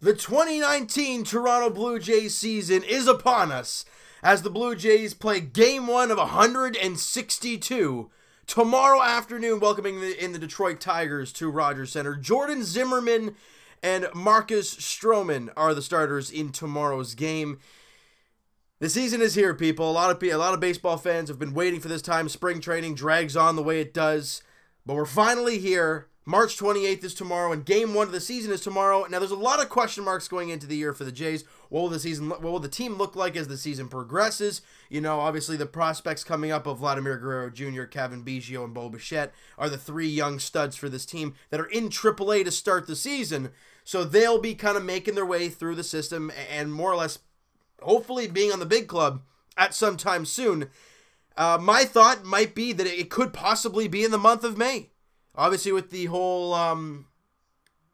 The 2019 Toronto Blue Jays season is upon us as the Blue Jays play Game 1 of 162 tomorrow afternoon, welcoming the Detroit Tigers to Rogers Center. Jordan Zimmermann and Marcus Stroman are the starters in tomorrow's game. The season is here, people. A lot of baseball fans have been waiting for this time. Spring training drags on the way it does, but we're finally here. March 28th is tomorrow, and Game 1 of the season is tomorrow. Now, there's a lot of question marks going into the year for the Jays. What will the team look like as the season progresses? You know, obviously the prospects coming up of Vladimir Guerrero Jr., Kevin Biggio, and Bo Bichette are the three young studs for this team that are in AAA to start the season. So they'll be kind of making their way through the system and more or less, hopefully, being on the big club at some time soon. My thought might be that it could possibly be in the month of May. Obviously, with the whole,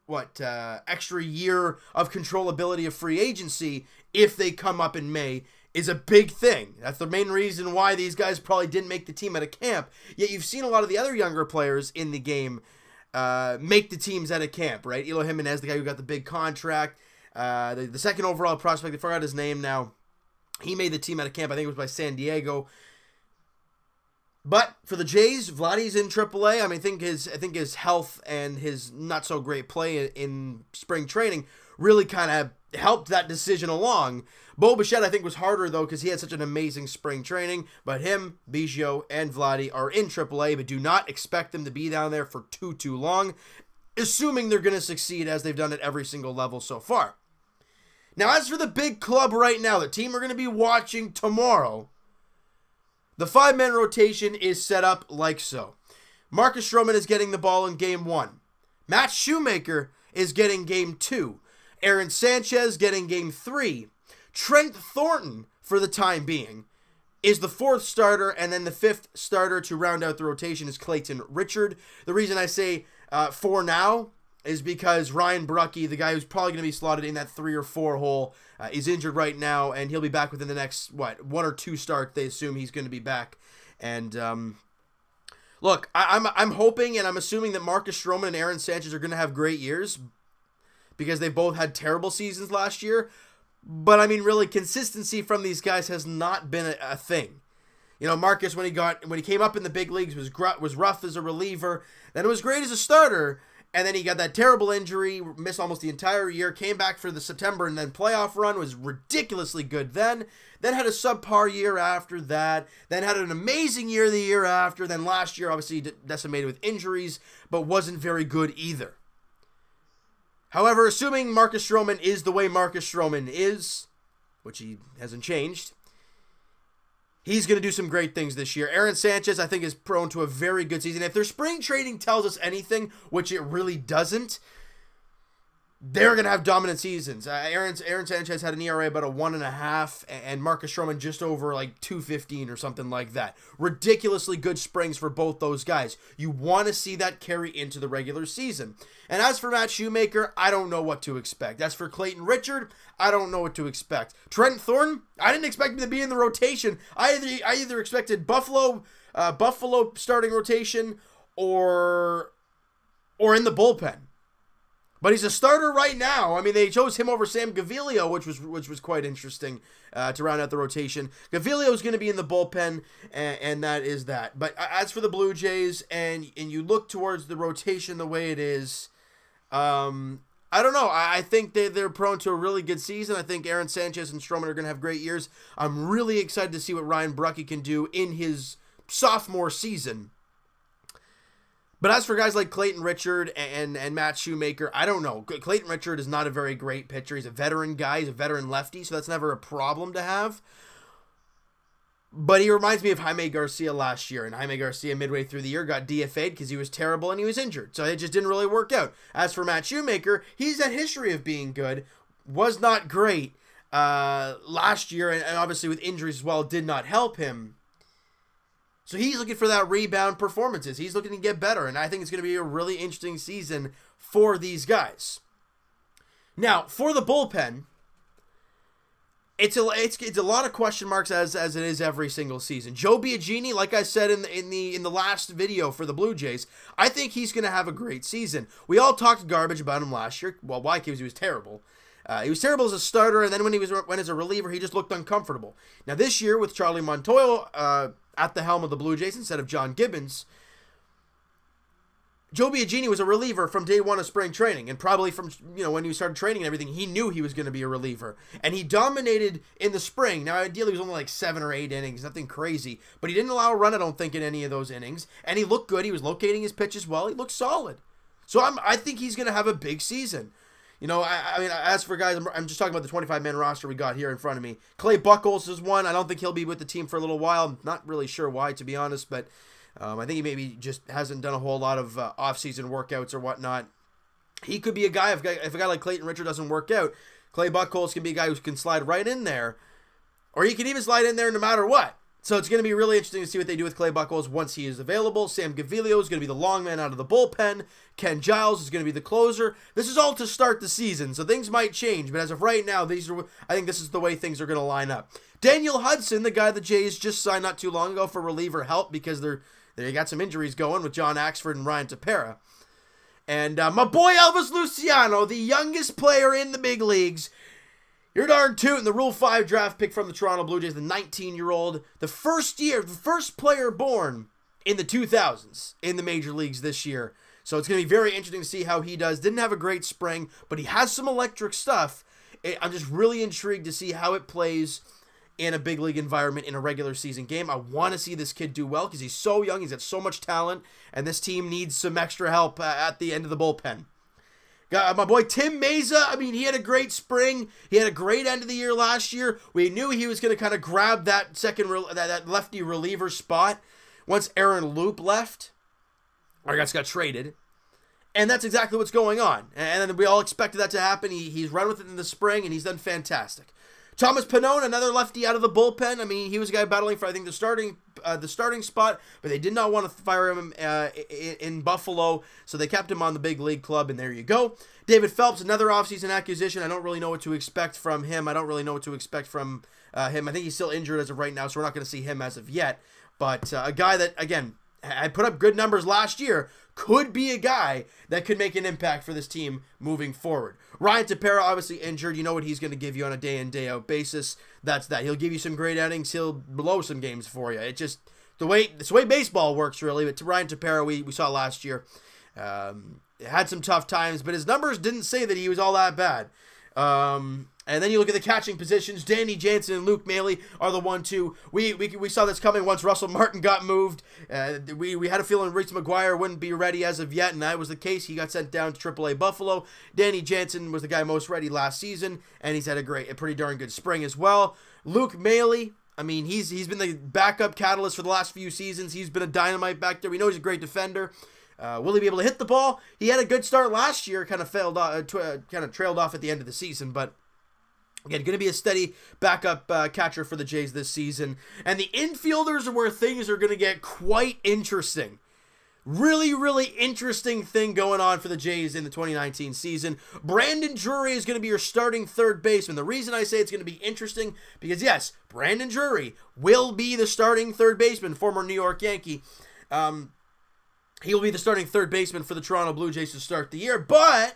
extra year of controllability of free agency, if they come up in May, is a big thing. That's the main reason why these guys probably didn't make the team at a camp. Yet you've seen a lot of the other younger players in the game make the teams at a camp, right? Eloy Jimenez, the guy who got the big contract, the second overall prospect, I forgot his name now. He made the team at a camp, I think it was by San Diego. But for the Jays, Vladdy's in AAA. I mean, I think his health and his not so great play in spring training really kind of helped that decision along. Bo Bichette, I think, was harder though because he had such an amazing spring training. But him, Biggio, and Vladdy are in AAA, but do not expect them to be down there for too long, assuming they're going to succeed as they've done at every single level so far. Now, as for the big club right now, the team we're going to be watching tomorrow, the five-man rotation is set up like so. Marcus Stroman is getting the ball in Game 1. Matt Shoemaker is getting Game 2. Aaron Sanchez getting Game 3. Trent Thornton, for the time being, is the fourth starter, and then the fifth starter to round out the rotation is Clayton Richard. The reason I say for now is because Ryan Brucke, the guy who's probably going to be slotted in that 3 or 4 hole, is injured right now, and he'll be back within the next, 1 or 2 starts. They assume he's going to be back. And, look, I'm hoping and I'm assuming that Marcus Stroman and Aaron Sanchez are going to have great years because they both had terrible seasons last year. But, I mean, really, consistency from these guys has not been a thing. You know, Marcus, when he came up in the big leagues, was rough as a reliever. Then it was great as a starter. And then he got that terrible injury, missed almost the entire year, came back for the September and then playoff run, was ridiculously good then had a subpar year after that, then had an amazing year the year after, then last year obviously decimated with injuries, but wasn't very good either. However, assuming Marcus Stroman is the way Marcus Stroman is, which he hasn't changed, he's going to do some great things this year. Aaron Sanchez, I think, is prone to a very good season. If their spring trading tells us anything, which it really doesn't, they're going to have dominant seasons. Aaron Sanchez had an ERA about a 1.5, and Marcus Stroman just over like 2.15 or something like that. Ridiculously good springs for both those guys. You want to see that carry into the regular season. And as for Matt Shoemaker, I don't know what to expect. As for Clayton Richard, I don't know what to expect. Trent Thornton, I didn't expect him to be in the rotation. I either expected Buffalo starting rotation or in the bullpen. But he's a starter right now. I mean, they chose him over Sam Gaviglio, which was quite interesting to round out the rotation. Gaviglio is going to be in the bullpen, and that is that. But as for the Blue Jays, and you look towards the rotation the way it is, I don't know. I think they're prone to a really good season. I think Aaron Sanchez and Stroman are going to have great years. I'm really excited to see what Ryan Brucke can do in his sophomore season. But as for guys like Clayton Richard and Matt Shoemaker, I don't know. Clayton Richard is not a very great pitcher. He's a veteran guy. He's a veteran lefty, so that's never a problem to have. But he reminds me of Jaime Garcia last year. And Jaime Garcia, midway through the year, got DFA'd because he was terrible and he was injured. So it just didn't really work out. As for Matt Shoemaker, he's had history of being good. Was not great last year, and obviously with injuries as well, did not help him. So he's looking for that rebound performances. He's looking to get better, and I think it's going to be a really interesting season for these guys. Now, for the bullpen, it's a lot of question marks as it is every single season. Joe Biagini, like I said in the last video for the Blue Jays, I think he's going to have a great season. We all talked garbage about him last year. Well, why? Because he was terrible. He was terrible as a starter, and then when he went as a reliever, he just looked uncomfortable. Now this year, with Charlie Montoyo at the helm of the Blue Jays instead of John Gibbons, Joe Biagini was a reliever from day one of spring training, and probably from, when he started training and everything, he knew he was going to be a reliever, and he dominated in the spring. Now, ideally, it was only like 7 or 8 innings, nothing crazy, but he didn't allow a run, I don't think, in any of those innings, and he looked good. He was locating his pitches well. He looked solid. So I think he's going to have a big season. I mean, as for guys, I'm just talking about the 25-man roster we got here in front of me. Clay Buchholz is one. I don't think he'll be with the team for a little while. I'm not really sure why, to be honest, but I think he maybe just hasn't done a whole lot of off-season workouts or whatnot. He could be a guy, if a guy like Clayton Richard doesn't work out, Clay Buchholz can be a guy who can slide right in there, or he can even slide in there no matter what. So it's going to be really interesting to see what they do with Clay Buchholz once he is available. Sam Gaviglio is going to be the long man out of the bullpen. Ken Giles is going to be the closer. This is all to start the season, so things might change. But as of right now, I think this is the way things are going to line up. Daniel Hudson, the guy the Jays just signed not too long ago for reliever help because they got some injuries going with John Axford and Ryan Tepera. And my boy Elvis Luciano, the youngest player in the big leagues. You're darn tootin', the Rule 5 draft pick from the Toronto Blue Jays, the 19-year-old, the first player born in the 2000s in the major leagues this year. So it's going to be very interesting to see how he does. Didn't have a great spring, but he has some electric stuff. I'm just really intrigued to see how it plays in a big league environment in a regular season game. I want to see this kid do well because he's so young. He's got so much talent, and this team needs some extra help at the end of the bullpen. Got my boy Tim Meza. I mean, he had a great spring. He had a great end of the year last year. We knew he was going to kind of grab that that lefty reliever spot once Aaron Loop left. Or got traded. And that's exactly what's going on. And then we all expected that to happen. He's run with it in the spring, and he's done fantastic. Thomas Pannone, another lefty out of the bullpen. I mean, he was a guy battling for, I think, the starting spot, but they did not want to fire him in Buffalo, so they kept him on the big league club, and there you go. David Phelps, another offseason acquisition. I don't really know what to expect from him. I think he's still injured as of right now, so we're not going to see him as of yet. But a guy that, again, I put up good numbers last year, could be a guy that could make an impact for this team moving forward. Ryan Tepera, obviously injured. You know what he's going to give you on a day-in, day-out basis. That's that. He'll give you some great innings. He'll blow some games for you. It's just it's the way baseball works, really. But Ryan Tepera, we saw last year, had some tough times, but his numbers didn't say that he was all that bad. And then you look at the catching positions. Danny Jansen and Luke Maile are the 1-2. We saw this coming once Russell Martin got moved. We had a feeling Reese McGuire wouldn't be ready as of yet, and that was the case. He got sent down to AAA Buffalo. Danny Jansen was the guy most ready last season, and he's had a pretty darn good spring as well. Luke Maile, I mean, he's been the backup catalyst for the last few seasons. He's been a dynamite back there. We know he's a great defender. Will he be able to hit the ball? He had a good start last year, kind of trailed off at the end of the season, but again, going to be a steady backup catcher for the Jays this season. And the infielders are where things are going to get quite interesting. Really, really interesting thing going on for the Jays in the 2019 season. Brandon Drury is going to be your starting third baseman. The reason I say it's going to be interesting, because yes, Brandon Drury will be the starting third baseman, former New York Yankee. He will be the starting third baseman for the Toronto Blue Jays to start the year, but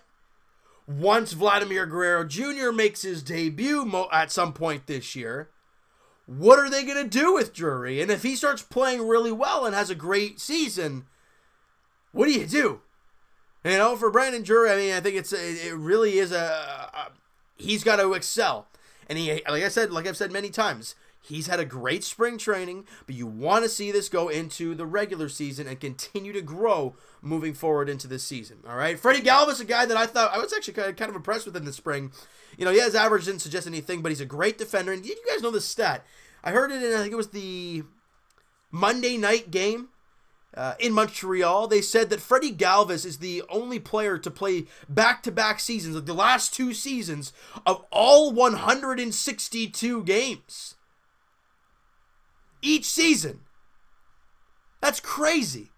once Vladimir Guerrero Jr. makes his debut at some point this year, what are they going to do with Drury? And if he starts playing really well and has a great season, what do you do? You know, for Brandon Drury, I mean, I think it really is he's got to excel. And like I've said many times, he's had a great spring training, but you want to see this go into the regular season and continue to grow moving forward into this season. All right, Freddie Galvis, a guy that I thought I was actually kind of impressed with in the spring. You know, his average didn't suggest anything, but he's a great defender. And did you guys know this stat? I heard it in, I think it was the Monday night game in Montreal. They said that Freddie Galvis is the only player to play back-to-back seasons, like the last 2 seasons, of all 162 games. Each season. That's crazy.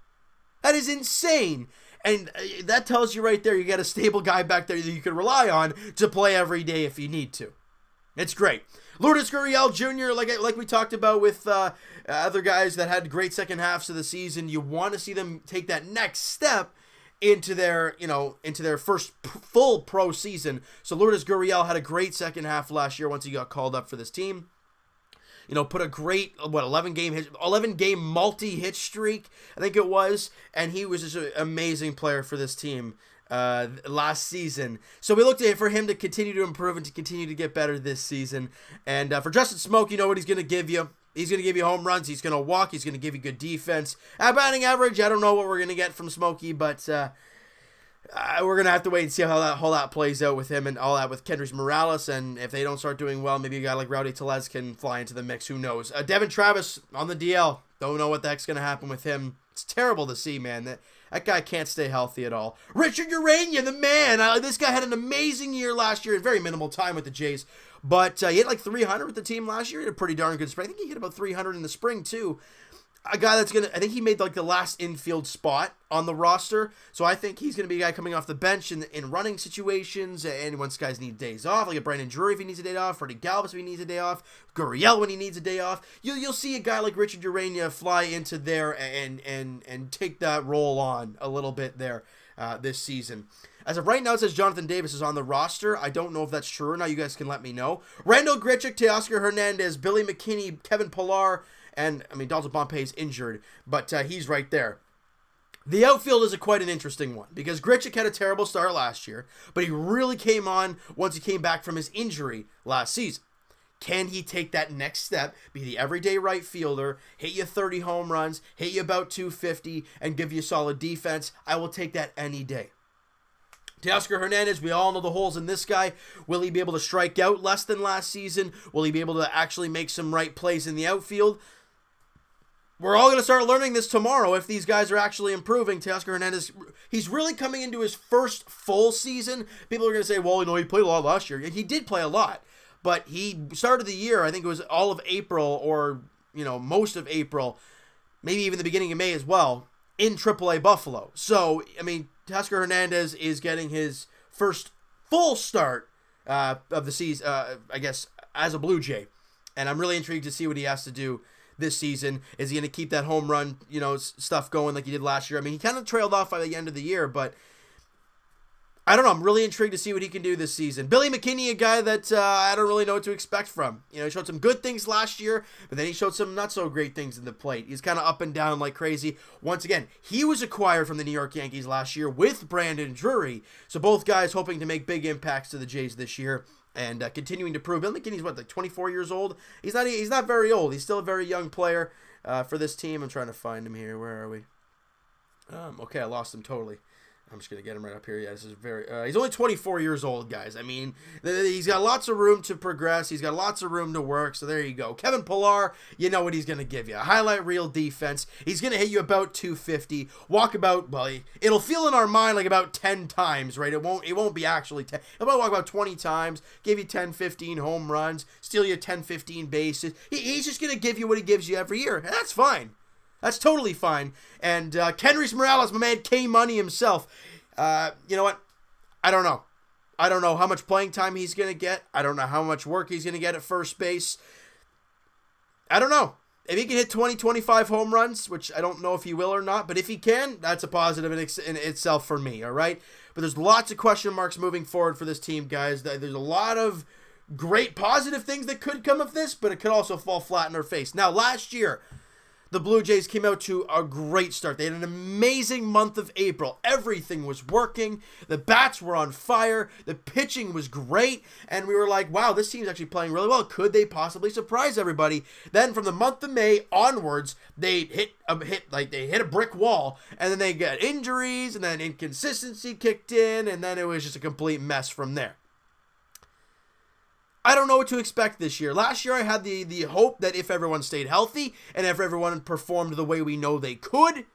That is insane. And that tells you right there, you got a stable guy back there that you can rely on to play every day if you need to. It's great. Lourdes Gurriel Jr., like we talked about with other guys that had great second halves of the season, you want to see them take that next step into their, into their first full pro season. So Lourdes Gurriel had a great second half last year once he got called up for this team. Put a great, 11 game multi-hit streak, I think it was, and he was just an amazing player for this team last season. So we looked for him to continue to improve and to continue to get better this season. And for Justin Smoke, you know what he's going to give you. He's going to give you home runs. He's going to walk. He's going to give you good defense. At batting average, I don't know what we're going to get from Smokey, but we're going to have to wait and see how that plays out with him and all that with Kendrys Morales. And if they don't start doing well, maybe a guy like Rowdy Tellez can fly into the mix. Who knows? Devin Travis on the DL. Don't know what the heck's going to happen with him. It's terrible to see, man. That guy can't stay healthy at all. Richard Urania, the man. This guy had an amazing year last year. Very minimal time with the Jays. But he hit like 300 with the team last year. He had a pretty darn good spring. I think he hit about 300 in the spring, too. A guy that's I think he made like the last infield spot on the roster. So I think he's going to be a guy coming off the bench in running situations. And once guys need days off, like a Brandon Drury if he needs a day off, Freddie Galvis if he needs a day off, Gurriel when he needs a day off. You'll see a guy like Richard Urania fly into there and take that role on a little bit there this season. As of right now, it says Jonathan Davis is on the roster. I don't know if that's true or not. You guys can let me know. Randall Grichuk, Teoscar Hernandez, Billy McKinney, Kevin Pillar, and, Dalton Pompey's injured, but he's right there. The outfield is quite an interesting one because Grichuk had a terrible start last year, but he really came on once he came back from his injury last season. Can he take that next step, be the everyday right fielder, hit you 30 home runs, hit you about 250, and give you solid defense? I will take that any day. Teoscar Hernandez, we all know the holes in this guy. Will he be able to strike out less than last season? Will he be able to actually make some right plays in the outfield? We're all going to start learning this tomorrow if these guys are actually improving. Teoscar Hernandez, he's really coming into his first full season. People are going to say, well, he played a lot last year. He did play a lot, but he started the year, I think it was all of April or, most of April, maybe even the beginning of May as well, in AAA Buffalo. So, Teoscar Hernandez is getting his first full start of the season, I guess, as a Blue Jay. And I'm really intrigued to see what he has to do this season. Is he going to keep that home run, stuff going like he did last year? He kind of trailed off by the end of the year, but I don't know. I'm really intrigued to see what he can do this season. Billy McKinney, a guy that I don't really know what to expect from. He showed some good things last year, but then he showed some not so great things in the plate. He's kind of up and down like crazy. Once again, he was acquired from the New York Yankees last year with Brandon Drury. So both guys hoping to make big impacts to the Jays this year and continuing to prove. Billy McKinney's like 24 years old? He's not very old. He's still a very young player for this team. I'm trying to find him here. Where are we? Okay, I lost him totally. I'm just going to get him right up here. Yeah, this is very... he's only 24 years old, guys. He's got lots of room to progress. He's got lots of room to work, so there you go. Kevin Pillar, you know what he's going to give you. A highlight reel defense. He's going to hit you about 250. Walk about... Well, it'll feel in our mind like about 10 times, right? It won't be actually 10. He'll probably walk about 20 times, give you 10, 15 home runs, steal you 10, 15 bases. He's just going to give you what he gives you every year, and that's fine. That's totally fine. And Kendrys Morales, my man K-Money himself. You know what? I don't know. I don't know how much playing time he's going to get. I don't know how much work he's going to get at first base. I don't know. If he can hit 20, 25 home runs, which I don't know if he will or not, but if he can, that's a positive in itself for me, all right? But there's lots of question marks moving forward for this team, guys. There's a lot of great positive things that could come of this, but it could also fall flat in our face. Now, last year, the Blue Jays came out to a great start. They had an amazing month of April. Everything was working. The bats were on fire. The pitching was great. And we were like, wow, this team's actually playing really well. Could they possibly surprise everybody? Then from the month of May onwards, they hit a brick wall. And then they got injuries, and then inconsistency kicked in, and then it was just a complete mess from there. I don't know what to expect this year. Last year I had the hope that if everyone stayed healthy and if everyone performed the way we know they could,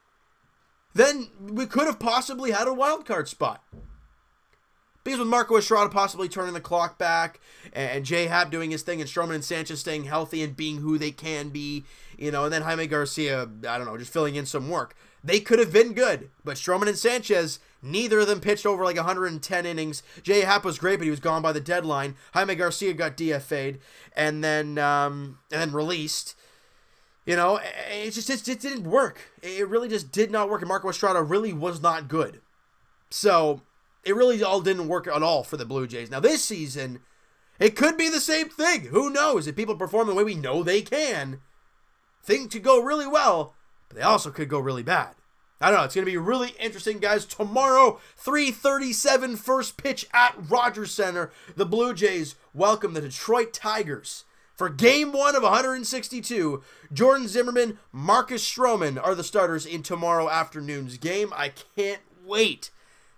then we could have possibly had a wild card spot. Because with Marco Estrada possibly turning the clock back and J-Happ doing his thing and Stroman and Sanchez staying healthy and being who they can be, and then Jaime Garcia, I don't know, just filling in some work. They could have been good, but Stroman and Sanchez, neither of them pitched over like 110 innings. J-Happ was great, but he was gone by the deadline. Jaime Garcia got DFA'd and then released. It didn't work. It really just did not work, and Marco Estrada really was not good. So it really all didn't work at all for the Blue Jays. Now this season, it could be the same thing. Who knows? If people perform the way we know they can, things could go really well, but they also could go really bad. I don't know. It's going to be really interesting, guys. Tomorrow, 3:37 first pitch at Rogers Center. The Blue Jays welcome the Detroit Tigers for Game 1 of 162. Jordan Zimmermann, Marcus Stroman are the starters in tomorrow afternoon's game. I can't wait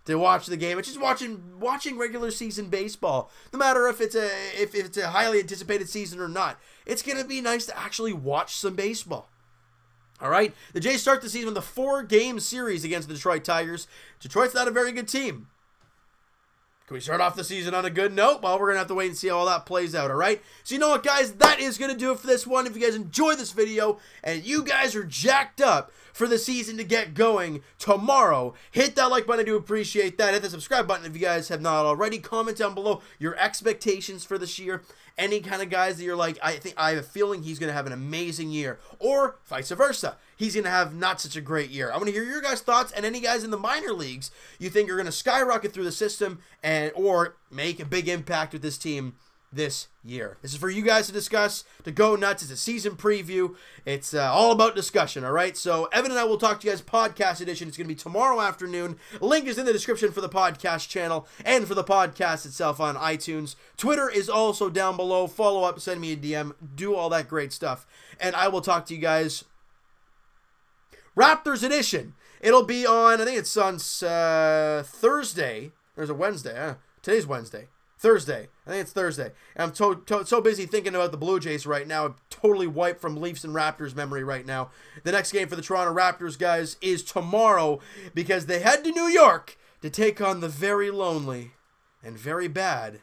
to watch the game. It's just watching regular season baseball. No matter if it's a highly anticipated season or not. It's going to be nice to actually watch some baseball. All right, the Jays start the season with a 4-game series against the Detroit Tigers. Detroit's not a very good team. Can we start off the season on a good note? Well, we're going to have to wait and see how all that plays out, all right? So you know what, guys? That is going to do it for this one. If you guys enjoyed this video and you guys are jacked up for the season to get going tomorrow, hit that like button. I do appreciate that. Hit the subscribe button if you guys have not already. Comment down below your expectations for this year. Any kind of guys that you're like, I have a feeling he's going to have an amazing year. Or vice versa. He's going to have not such a great year. I want to hear your guys' thoughts and any guys in the minor leagues you think are going to skyrocket through the system and or make a big impact with this team this year. This is for you guys to discuss, to go nuts. It's a season preview. It's all about discussion, all right? So Evan and I will talk to you guys podcast edition. It's going to be tomorrow afternoon. Link is in the description for the podcast channel and for the podcast itself on iTunes. Twitter is also down below. Follow up, send me a DM, do all that great stuff. And I will talk to you guys Raptors edition. It'll be on, I think it's on Thursday. There's a Wednesday. Today's Wednesday. Thursday. I think it's Thursday. And I'm so busy thinking about the Blue Jays right now. I'm totally wiped from Leafs and Raptors memory right now. The next game for the Toronto Raptors, guys, is tomorrow because they head to New York to take on the very lonely and very bad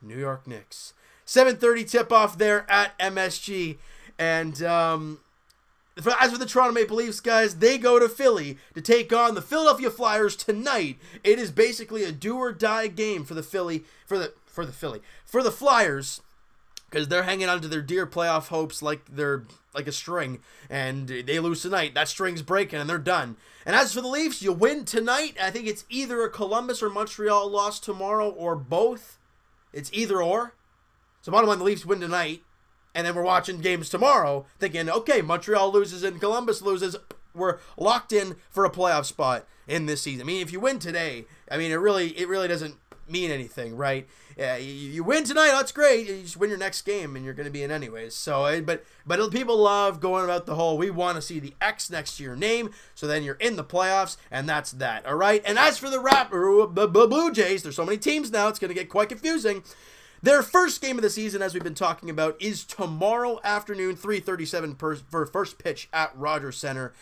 New York Knicks. 7:30 tip-off there at MSG. And as for the Toronto Maple Leafs, guys, they go to Philly to take on the Philadelphia Flyers tonight. It is basically a do-or-die game for the Flyers, because they're hanging on to their dear playoff hopes like they're like a string, and they lose tonight. That string's breaking, and they're done. And as for the Leafs, you win tonight. I think it's either a Columbus or Montreal loss tomorrow, or both. It's either or. So bottom line, the Leafs win tonight. And then we're watching games tomorrow thinking, okay, Montreal loses and Columbus loses. We're locked in for a playoff spot in this season. I mean, if you win today, I mean, it really doesn't mean anything, right? Yeah, you win tonight, that's great. You just win your next game and you're going to be in anyways. So, but people love going about the whole, we want to see the X next to your name, so then you're in the playoffs, and that's that, all right? And as for the Blue Jays, there's so many teams now, it's going to get quite confusing. Their first game of the season, as we've been talking about, is tomorrow afternoon, 3:37 for first pitch at Rogers Center.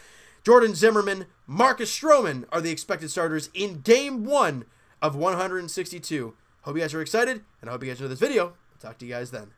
Jordan Zimmermann, Marcus Stroman are the expected starters in Game 1 of 162. Hope you guys are excited, and I hope you guys enjoyed this video. I'll talk to you guys then.